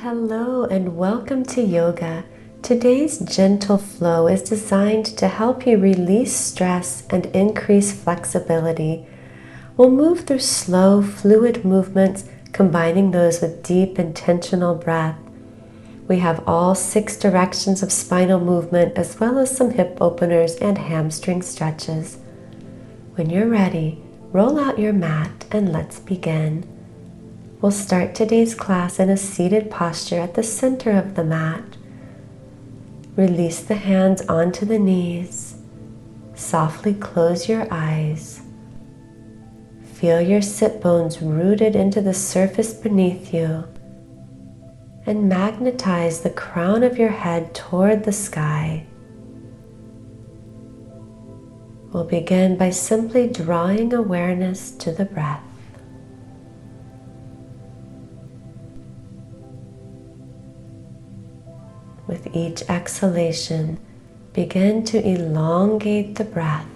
Hello and welcome to yoga. Today's gentle flow is designed to help you release stress and increase flexibility. We'll move through slow, fluid movements, combining those with deep, intentional breath. We have all 6 directions of spinal movement as well as some hip openers and hamstring stretches. When you're ready, roll out your mat and let's begin. We'll start today's class in a seated posture at the center of the mat. Release the hands onto the knees. Softly close your eyes. Feel your sit bones rooted into the surface beneath you. And magnetize the crown of your head toward the sky. We'll begin by simply drawing awareness to the breath. With each exhalation, begin to elongate the breath.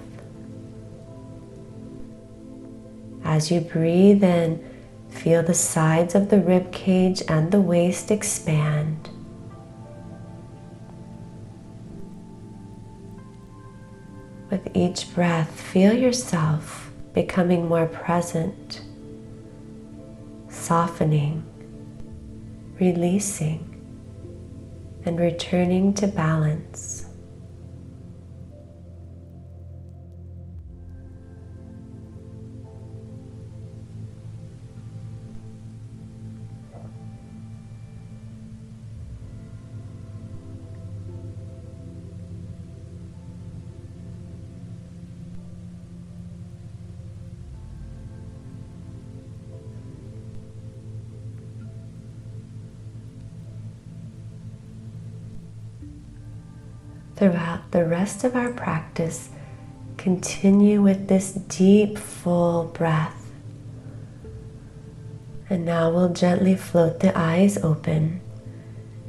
As you breathe in, feel the sides of the rib cage and the waist expand. With each breath, feel yourself becoming more present, softening, releasing, and returning to balance. Throughout the rest of our practice, continue with this deep, full breath. And now we'll gently float the eyes open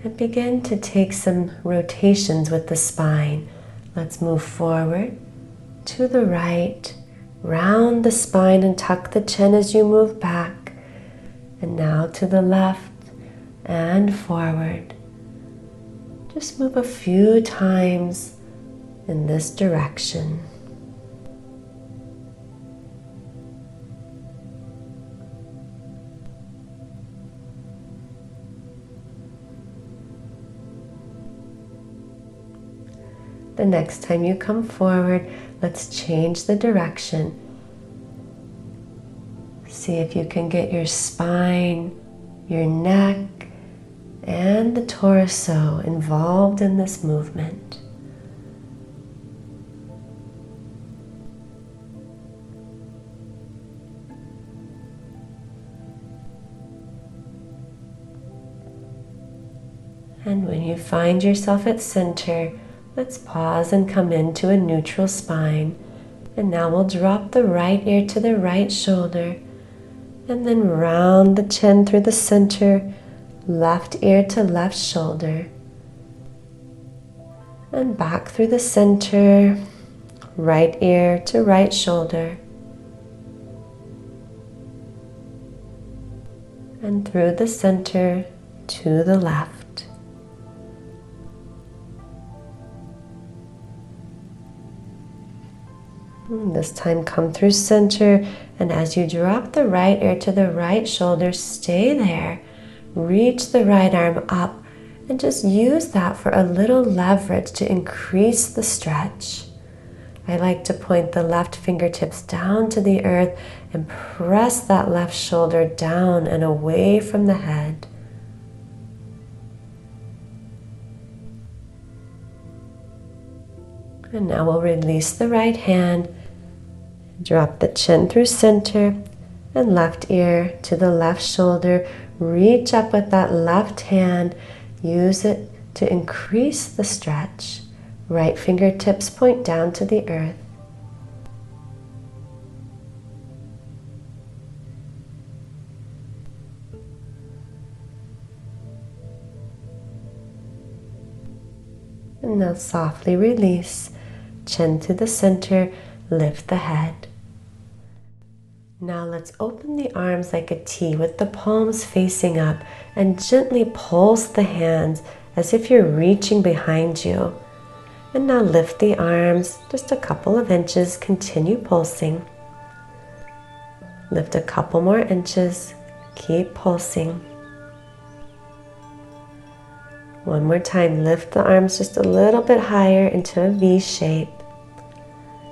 and begin to take some rotations with the spine. Let's move forward, to the right, round the spine and tuck the chin as you move back. And now to the left and forward. Just move a few times in this direction. The next time you come forward, let's change the direction. See if you can get your spine, your neck, and the torso involved in this movement. And when you find yourself at center, let's pause and come into a neutral spine. And now we'll drop the right ear to the right shoulder, and then round the chin through the center, left ear to left shoulder, and back through the center, right ear to right shoulder, and through the center to the left. And this time come through center, and as you drop the right ear to the right shoulder, stay there. Reach the right arm up and just use that for a little leverage to increase the stretch. I like to point the left fingertips down to the earth and press that left shoulder down and away from the head. And now we'll release the right hand, drop the chin through center and left ear to the left shoulder. Reach up with that left hand, use it to increase the stretch. Right fingertips point down to the earth. And now softly release, chin to the center, lift the head. Now let's open the arms like a T with the palms facing up and gently pulse the hands as if you're reaching behind you. And now lift the arms just a couple of inches, continue pulsing. Lift a couple more inches, keep pulsing. One more time, lift the arms just a little bit higher into a V shape.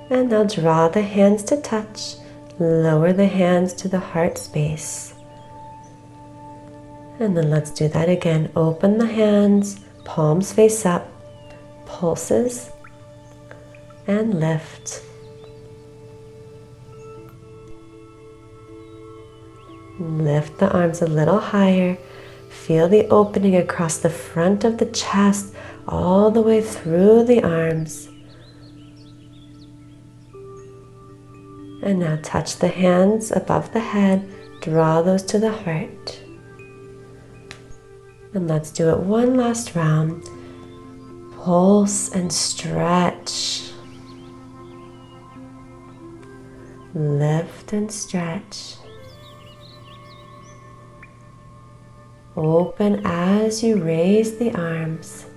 And now draw the hands to touch. Lower the hands to the heart space. And then let's do that again. Open the hands, palms face up, pulses, and lift. Lift the arms a little higher. Feel the opening across the front of the chest, all the way through the arms. And now touch the hands above the head, draw those to the heart. And let's do it one last round. Pulse and stretch. Lift and stretch. Open as you raise the arms.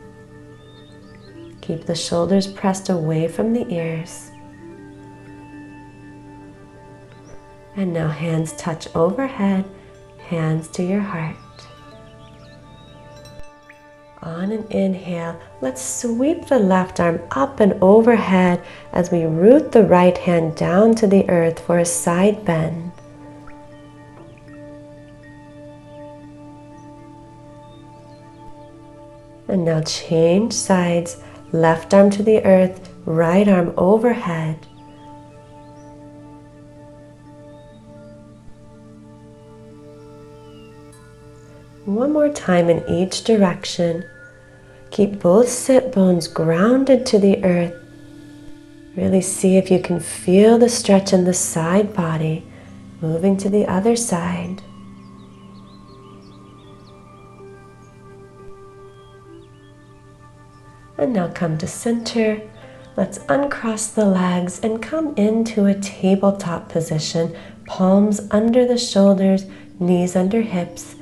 Keep the shoulders pressed away from the ears. And now hands touch overhead, hands to your heart. On an inhale, let's sweep the left arm up and overhead as we root the right hand down to the earth for a side bend. And now change sides, left arm to the earth, right arm overhead. One more time in each direction. Keep both sit bones grounded to the earth. Really see if you can feel the stretch in the side body, moving to the other side. And now come to center. Let's uncross the legs and come into a tabletop position, palms under the shoulders, knees under hips.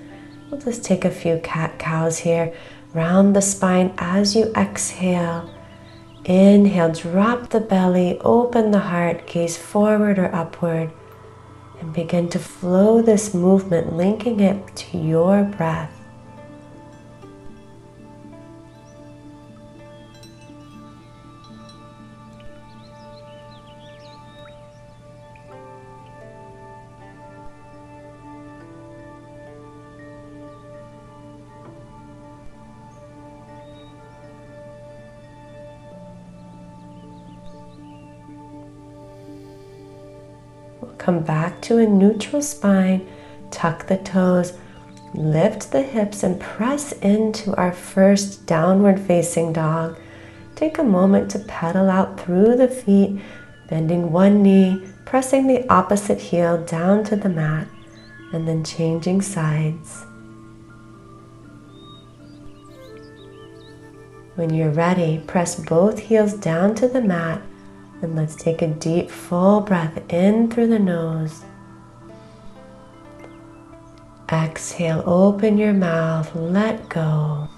We'll just take a few cat-cows here. Round the spine as you exhale. Inhale, drop the belly, open the heart, gaze forward or upward. And begin to flow this movement, linking it to your breath. Come back to a neutral spine, tuck the toes, lift the hips and press into our first downward facing dog. Take a moment to pedal out through the feet, bending one knee, pressing the opposite heel down to the mat, and then changing sides. When you're ready, press both heels down to the mat. And let's take a deep, full breath in through the nose. Exhale, open your mouth, let go.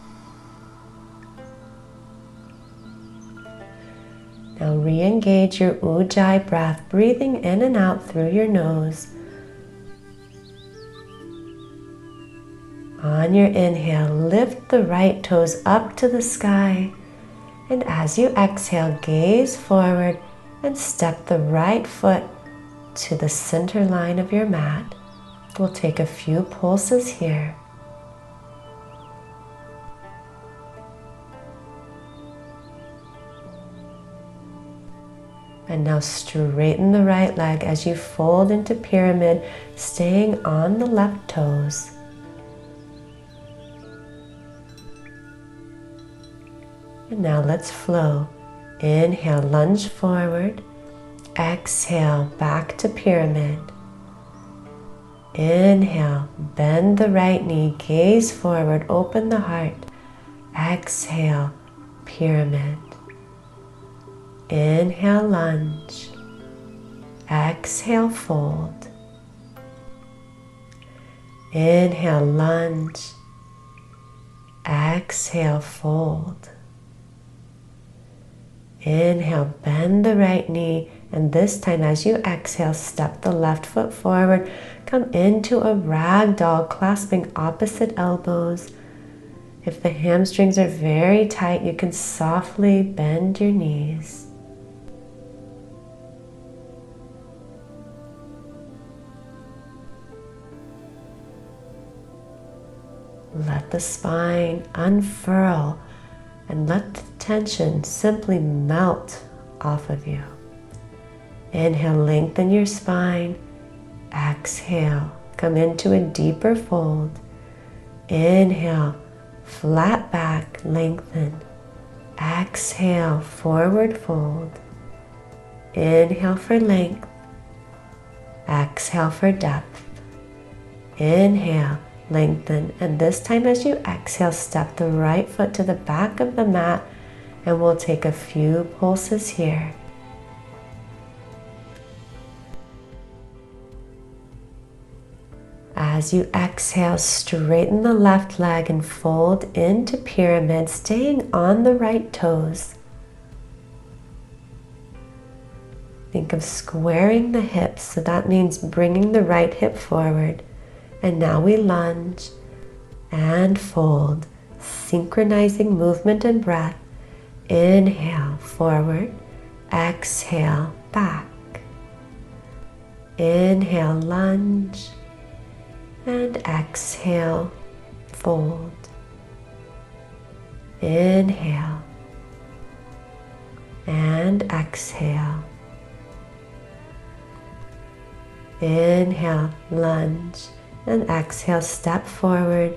Now re-engage your Ujjayi breath, breathing in and out through your nose. On your inhale, lift the right toes up to the sky. And as you exhale, gaze forward and step the right foot to the center line of your mat. We'll take a few pulses here. And now straighten the right leg as you fold into pyramid, staying on the left toes. And now let's flow. Inhale, lunge forward. Exhale, back to pyramid. Inhale, bend the right knee, gaze forward, open the heart. Exhale, pyramid. Inhale, lunge. Exhale, fold. Inhale, lunge. Exhale, fold. Inhale, bend the right knee, and this time as you exhale, step the left foot forward. Come into a ragdoll, clasping opposite elbows. If the hamstrings are very tight, you can softly bend your knees. Let the spine unfurl and let the tension simply melt off of you. Inhale, lengthen your spine. Exhale, come into a deeper fold. Inhale, flat back, lengthen. Exhale, forward fold. Inhale for length. Exhale for depth. Inhale, lengthen, and this time as you exhale, step the right foot to the back of the mat, and we'll take a few pulses here. As you exhale, straighten the left leg and fold into pyramid, staying on the right toes. Think of squaring the hips, so that means bringing the right hip forward. And now we lunge and fold, synchronizing movement and breath. Inhale, forward. Exhale, back. Inhale, lunge. And exhale, fold. Inhale. And exhale. Inhale, lunge. And exhale, step forward.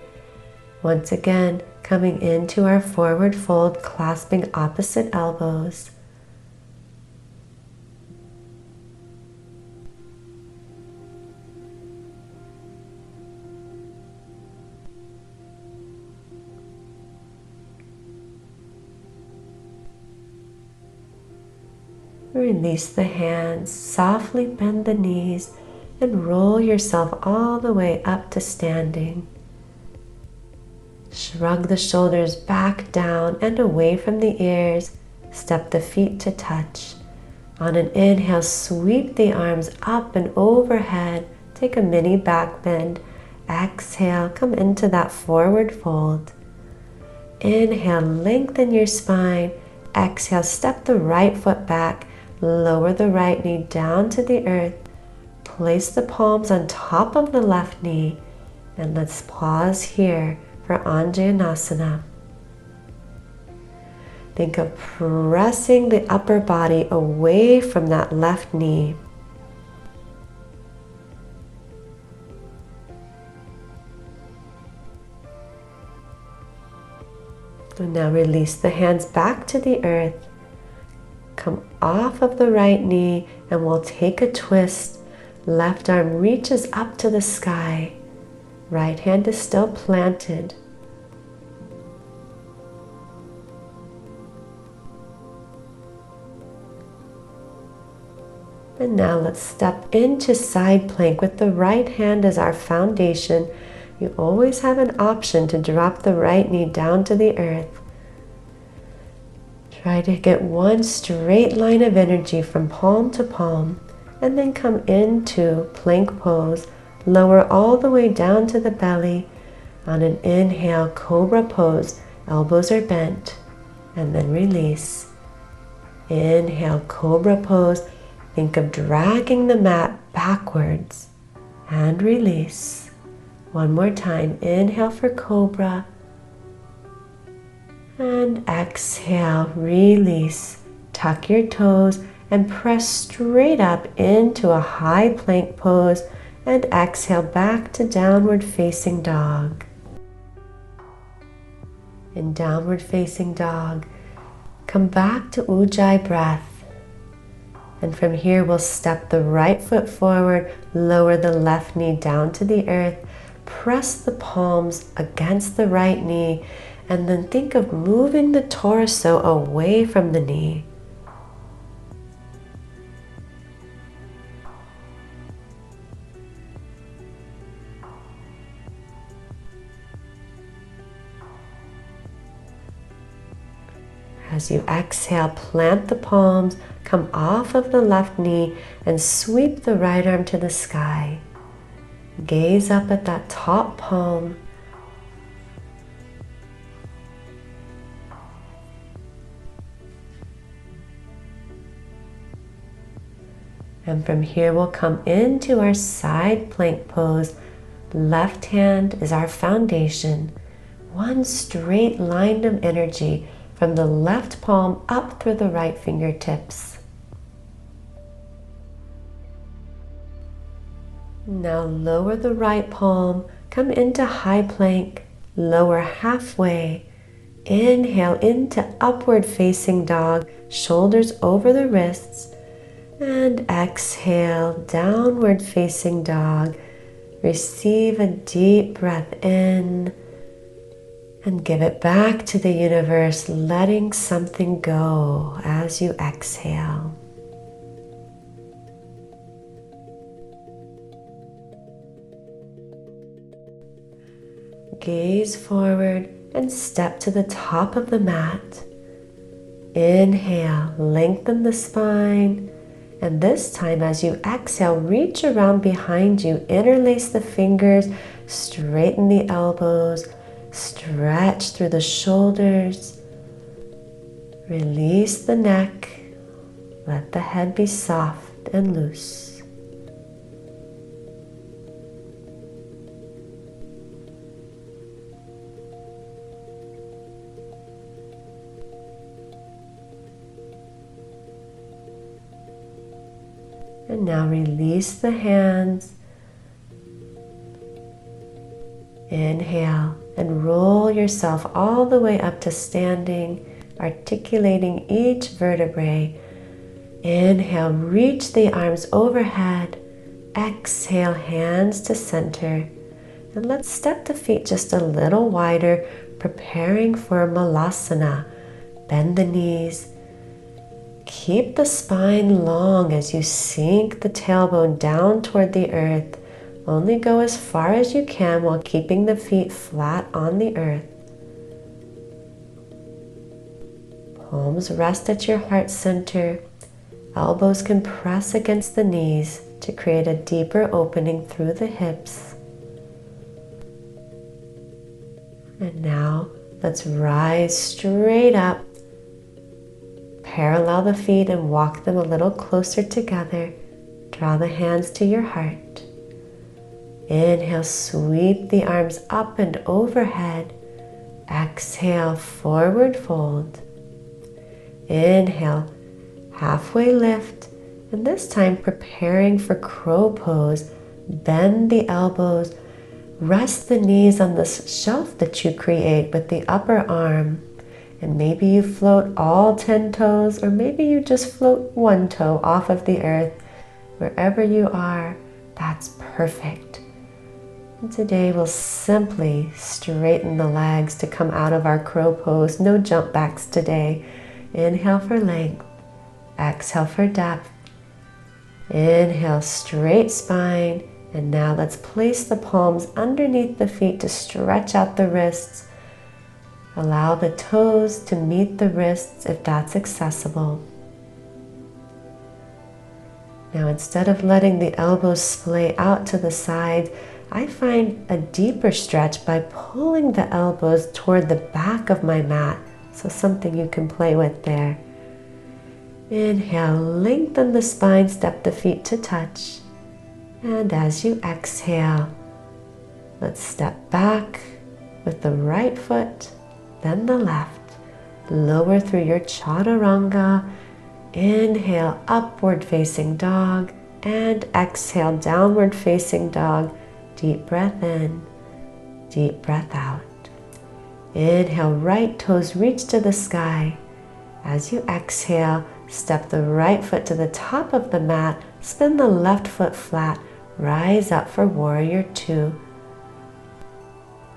Once again, coming into our forward fold, clasping opposite elbows. Release the hands, softly bend the knees, and roll yourself all the way up to standing. Shrug the shoulders back down and away from the ears. Step the feet to touch. On an inhale, sweep the arms up and overhead. Take a mini back bend. Exhale, come into that forward fold. Inhale, lengthen your spine. Exhale, step the right foot back. Lower the right knee down to the earth. Place the palms on top of the left knee, and let's pause here for Anjaneyasana. Think of pressing the upper body away from that left knee. And now release the hands back to the earth. Come off of the right knee, and we'll take a twist. Left arm reaches up to the sky. Right hand is still planted. And now let's step into side plank with the right hand as our foundation. You always have an option to drop the right knee down to the earth. Try to get one straight line of energy from palm to palm. And then come into plank pose. Lower all the way down to the belly. On an inhale, cobra pose. Elbows are bent. And then release. Inhale, cobra pose. Think of dragging the mat backwards. And release. One more time. Inhale for cobra. And exhale, release. Tuck your toes. And press straight up into a high plank pose, and exhale back to downward facing dog. In downward facing dog, come back to Ujjayi breath. And from here we'll step the right foot forward, lower the left knee down to the earth, press the palms against the right knee, and then think of moving the torso away from the knee. As you exhale, plant the palms, come off of the left knee, and sweep the right arm to the sky. Gaze up at that top palm. And from here, we'll come into our side plank pose. Left hand is our foundation. One straight line of energy from the left palm up through the right fingertips. Now lower the right palm, come into high plank, lower halfway. Inhale into upward facing dog, shoulders over the wrists. And exhale, downward facing dog. Receive a deep breath in and give it back to the universe, letting something go as you exhale. Gaze forward and step to the top of the mat. Inhale, lengthen the spine. And this time, as you exhale, reach around behind you, interlace the fingers, straighten the elbows, stretch through the shoulders, release the neck, let the head be soft and loose. And now release the hands. Inhale and roll yourself all the way up to standing, articulating each vertebrae. Inhale, reach the arms overhead. Exhale, hands to center. And let's step the feet just a little wider, preparing for Malasana. Bend the knees. Keep the spine long as you sink the tailbone down toward the earth. Only go as far as you can while keeping the feet flat on the earth. Palms rest at your heart center. Elbows can press against the knees to create a deeper opening through the hips. And now let's rise straight up. Parallel the feet and walk them a little closer together. Draw the hands to your heart. Inhale, sweep the arms up and overhead. Exhale, forward fold. Inhale, halfway lift. And this time preparing for crow pose. Bend the elbows. Rest the knees on the shelf that you create with the upper arm. And maybe you float all 10 toes, or maybe you just float one toe off of the earth. Wherever you are, that's perfect. And today we'll simply straighten the legs to come out of our crow pose. No jump backs today. Inhale for length. Exhale for depth. Inhale, straight spine. And now let's place the palms underneath the feet to stretch out the wrists. Allow the toes to meet the wrists if that's accessible. Now, instead of letting the elbows splay out to the side, I find a deeper stretch by pulling the elbows toward the back of my mat. So something you can play with there. Inhale, lengthen the spine, step the feet to touch. And as you exhale, let's step back with the right foot, then the left. Lower through your chaturanga. Inhale, upward facing dog. And exhale, downward facing dog. Deep breath in, deep breath out. Inhale, right toes reach to the sky. As you exhale, step the right foot to the top of the mat. Spin the left foot flat. Rise up for warrior two.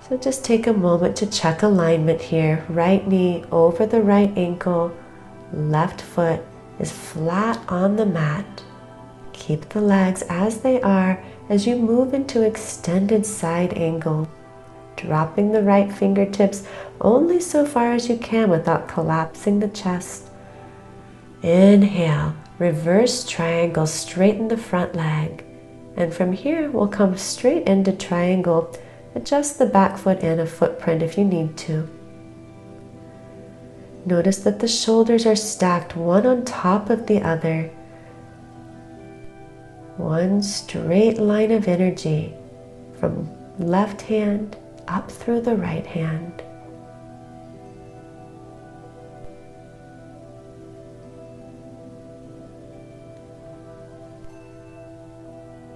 So just take a moment to check alignment here. Right knee over the right ankle. Left foot is flat on the mat. Keep the legs as they are as you move into extended side angle. dropping the right fingertips only so far as you can without collapsing the chest. Inhale, reverse triangle, straighten the front leg. And from here, we'll come straight into triangle. Adjust the back foot in a footprint if you need to. Notice that the shoulders are stacked one on top of the other. One straight line of energy from left hand up through the right hand.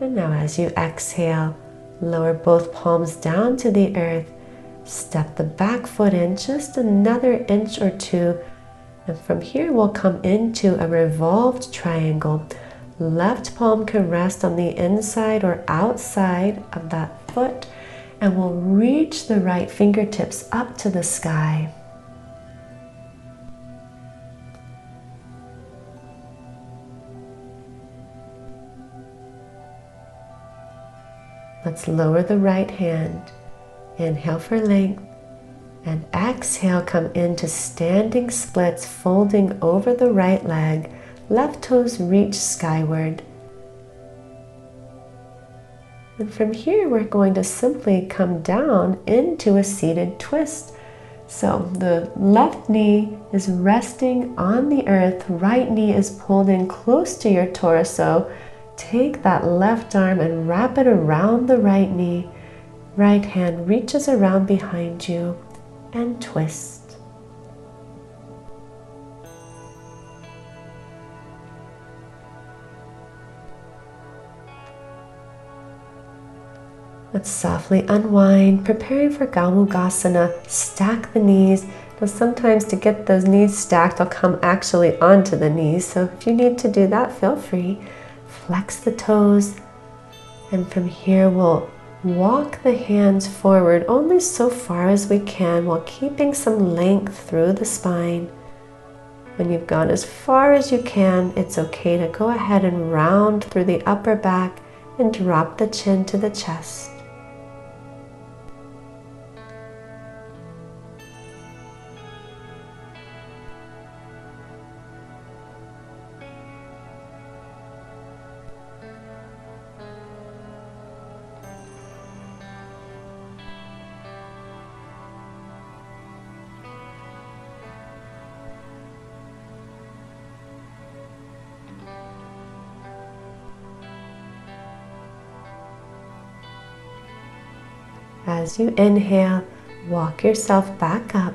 And now as you exhale, lower both palms down to the earth. Step the back foot in just another inch or two. And from here we'll come into a revolved triangle. Left palm can rest on the inside or outside of that foot. And we'll reach the right fingertips up to the sky. Let's lower the right hand. Inhale for length. And exhale, come into standing splits, folding over the right leg. Left toes reach skyward. And from here, we're going to simply come down into a seated twist. So the left knee is resting on the earth, right knee is pulled in close to your torso. Take that left arm and wrap it around the right knee. Right hand reaches around behind you and twist. Let's softly unwind, preparing for Gomugasana. Stack the knees. Now sometimes to get those knees stacked, I'll come actually onto the knees. So if you need to do that, feel free. Flex the toes. And from here, we'll walk the hands forward only so far as we can while keeping some length through the spine. When you've gone as far as you can, it's okay to go ahead and round through the upper back and drop the chin to the chest. As you inhale, walk yourself back up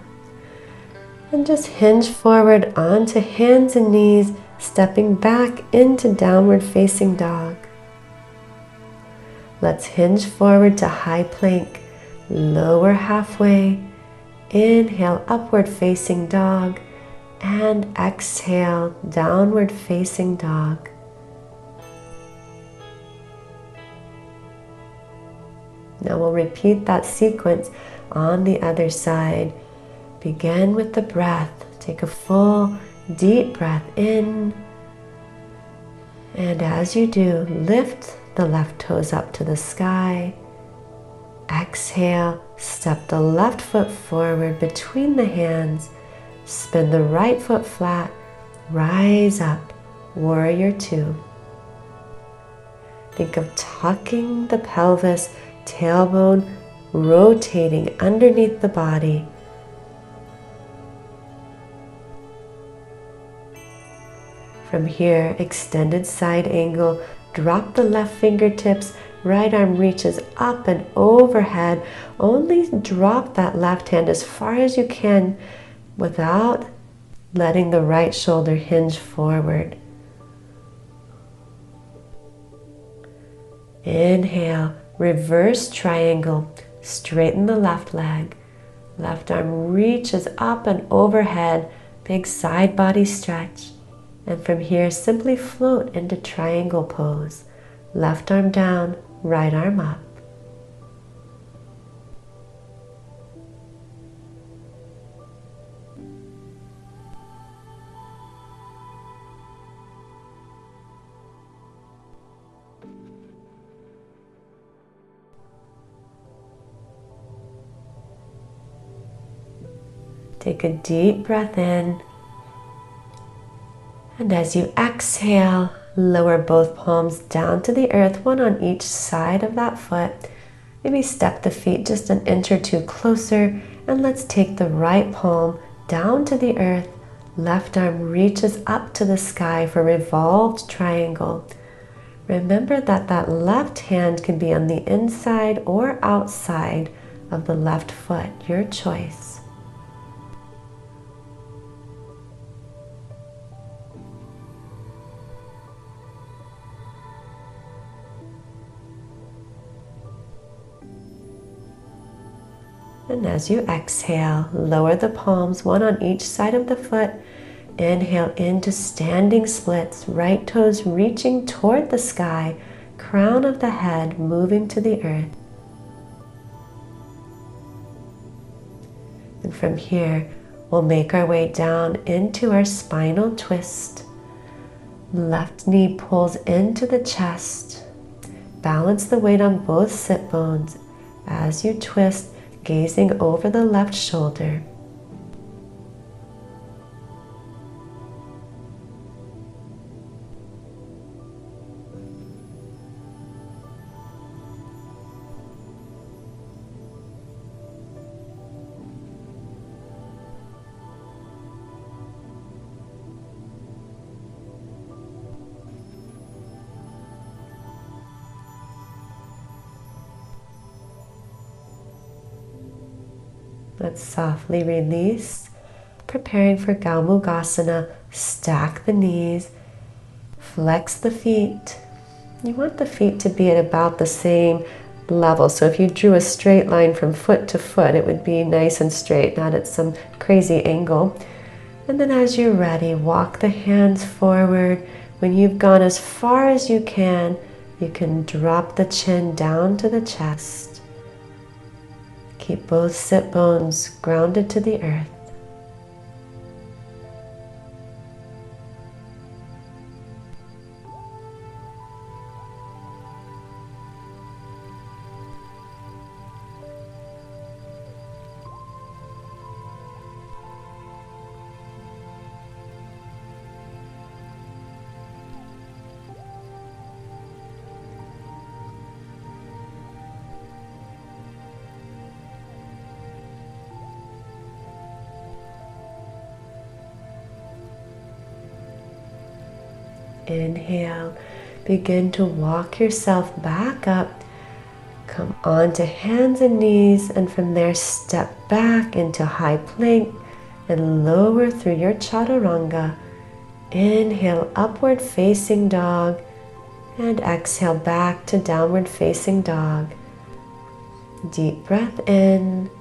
and just hinge forward onto hands and knees, stepping back into downward facing dog. Let's hinge forward to high plank, lower halfway, inhale upward facing dog, and exhale downward facing dog. Now we'll repeat that sequence on the other side. Begin with the breath. Take a full, deep breath in. And as you do, lift the left toes up to the sky. Exhale, step the left foot forward between the hands. Spin the right foot flat. Rise up, warrior two. Think of tucking the pelvis, tailbone rotating underneath the body. From here, extended side angle, drop the left fingertips, right arm reaches up and overhead. Only drop that left hand as far as you can without letting the right shoulder hinge forward. Inhale. Reverse triangle, straighten the left leg. Left arm reaches up and overhead, big side body stretch. And from here, simply float into triangle pose. Left arm down, right arm up. Take a deep breath in. And as you exhale, lower both palms down to the earth, one on each side of that foot. Maybe step the feet just an inch or two closer, and let's take the right palm down to the earth. Left arm reaches up to the sky for revolved triangle. Remember that that left hand can be on the inside or outside of the left foot, your choice. And as you exhale, lower the palms, one on each side of the foot. Inhale into standing splits, right toes reaching toward the sky, crown of the head moving to the earth. And from here, we'll make our way down into our spinal twist. Left knee pulls into the chest. Balance the weight on both sit bones as you twist, gazing over the left shoulder. Let's softly release, preparing for Gomugasana. Stack the knees, flex the feet. You want the feet to be at about the same level. So if you drew a straight line from foot to foot, it would be nice and straight, not at some crazy angle. And then as you're ready, walk the hands forward. When you've gone as far as you can drop the chin down to the chest. Keep both sit bones grounded to the earth. Inhale, begin to walk yourself back up. Come onto hands and knees, and from there step back into high plank and lower through your chaturanga. Inhale, upward facing dog, and exhale back to downward facing dog. Deep breath in,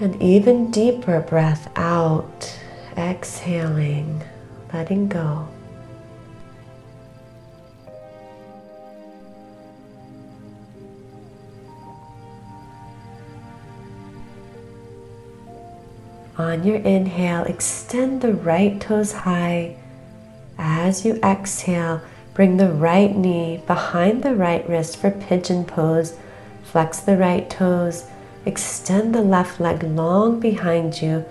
and even deeper breath out. Exhaling, letting go. On your inhale, extend the right toes high. As you exhale, bring the right knee behind the right wrist for pigeon pose. Flex the right toes, extend the left leg long behind you,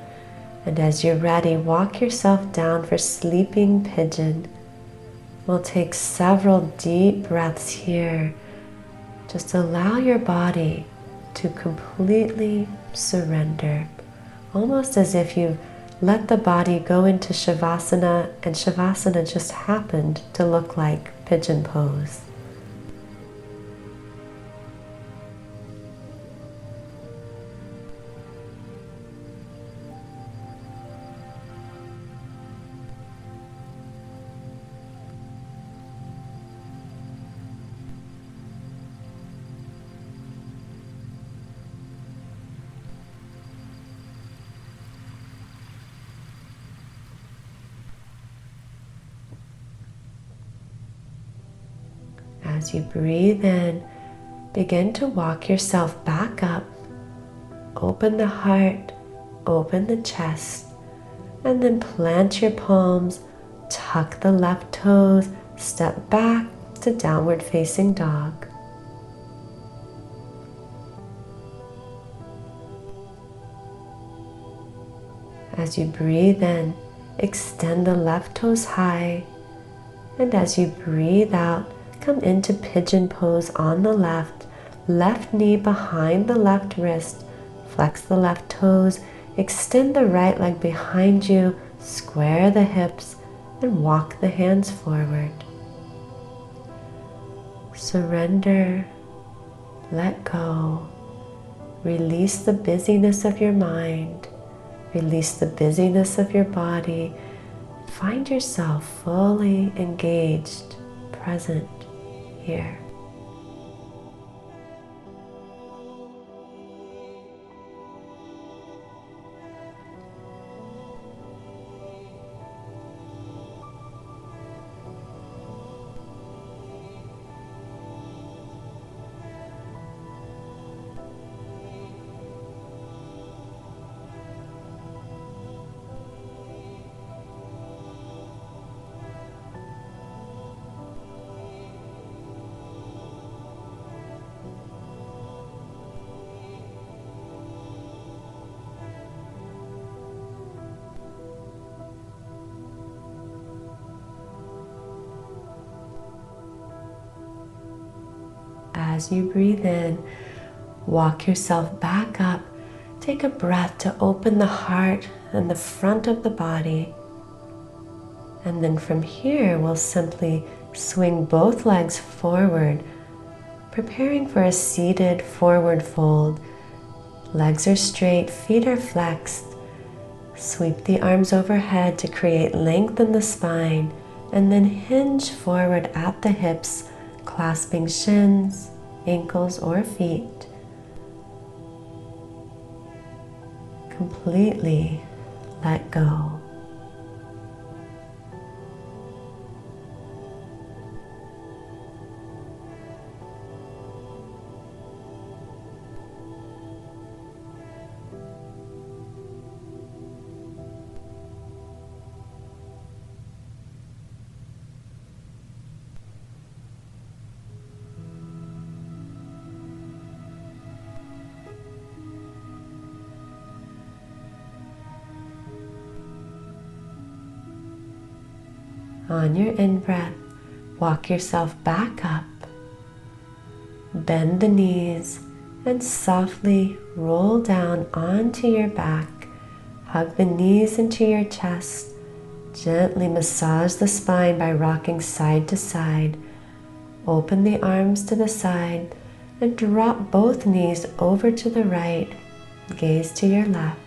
and as you're ready, walk yourself down for sleeping pigeon. We'll take several deep breaths here. Just allow your body to completely surrender. Almost as if you let the body go into Shavasana, and Shavasana just happened to look like pigeon pose. As you breathe in, begin to walk yourself back up. Open the heart, open the chest, and then plant your palms, tuck the left toes, step back to downward facing dog. As you breathe in, extend the left toes high, and as you breathe out, come into pigeon pose on the left knee behind the left wrist, flex the left toes, extend the right leg behind you, square the hips, and walk the hands forward. Surrender, let go, release the busyness of your mind, release the busyness of your body. Find yourself fully engaged, present here. As you breathe in, walk yourself back up. Take a breath to open the heart and the front of the body. And then from here, we'll simply swing both legs forward, preparing for a seated forward fold. Legs are straight, feet are flexed. Sweep the arms overhead to create length in the spine, and then hinge forward at the hips, clasping shins, ankles, or feet. Completely let go. On your in-breath, walk yourself back up. Bend the knees and softly roll down onto your back. Hug the knees into your chest. Gently massage the spine by rocking side to side. Open the arms to the side and drop both knees over to the right. Gaze to your left.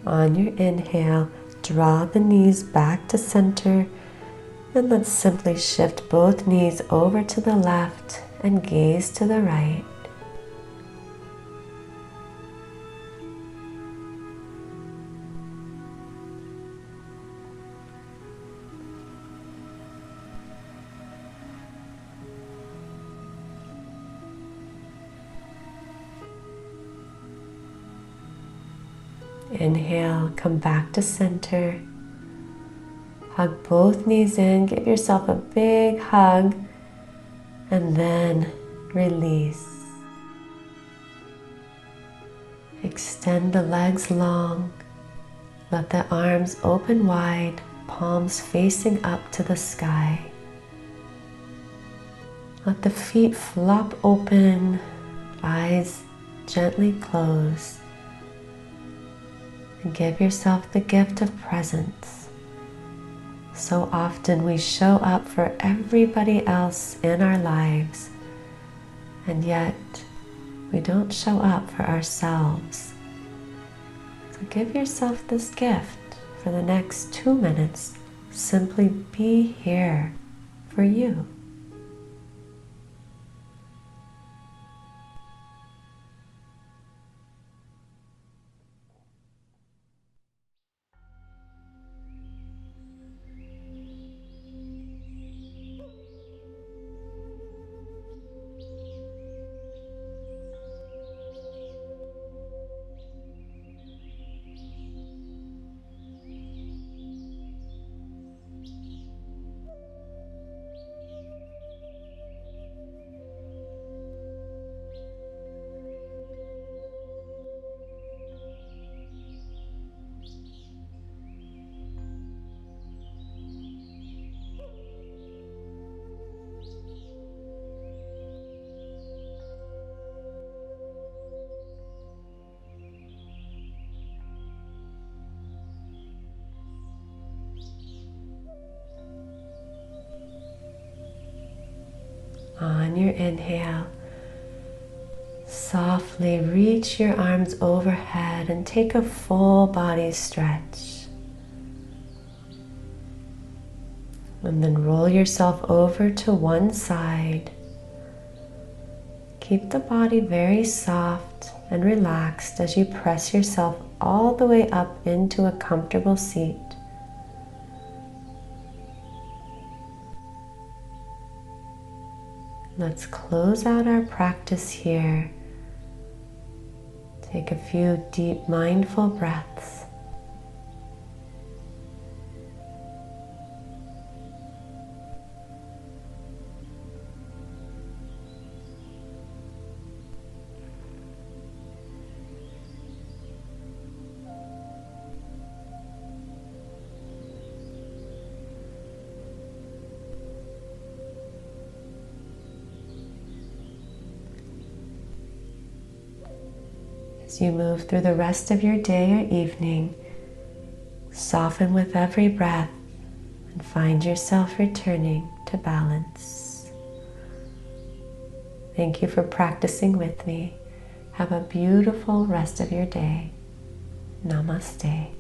On your inhale, draw the knees back to center, and let's simply shift both knees over to the left and gaze to the right. Inhale, come back to center. Hug both knees in, give yourself a big hug, and then release. Extend the legs long. Let the arms open wide, palms facing up to the sky. Let the feet flop open, eyes gently close. And give yourself the gift of presence. So often we show up for everybody else in our lives, and yet we don't show up for ourselves. So give yourself this gift for the next 2 minutes. Simply be here for you. On your inhale, softly reach your arms overhead and take a full body stretch. And then roll yourself over to one side. Keep the body very soft and relaxed as you press yourself all the way up into a comfortable seat. Let's close out our practice here. Take a few deep, mindful breaths. As you move through the rest of your day or evening, soften with every breath and find yourself returning to balance. Thank you for practicing with me. Have a beautiful rest of your day. Namaste.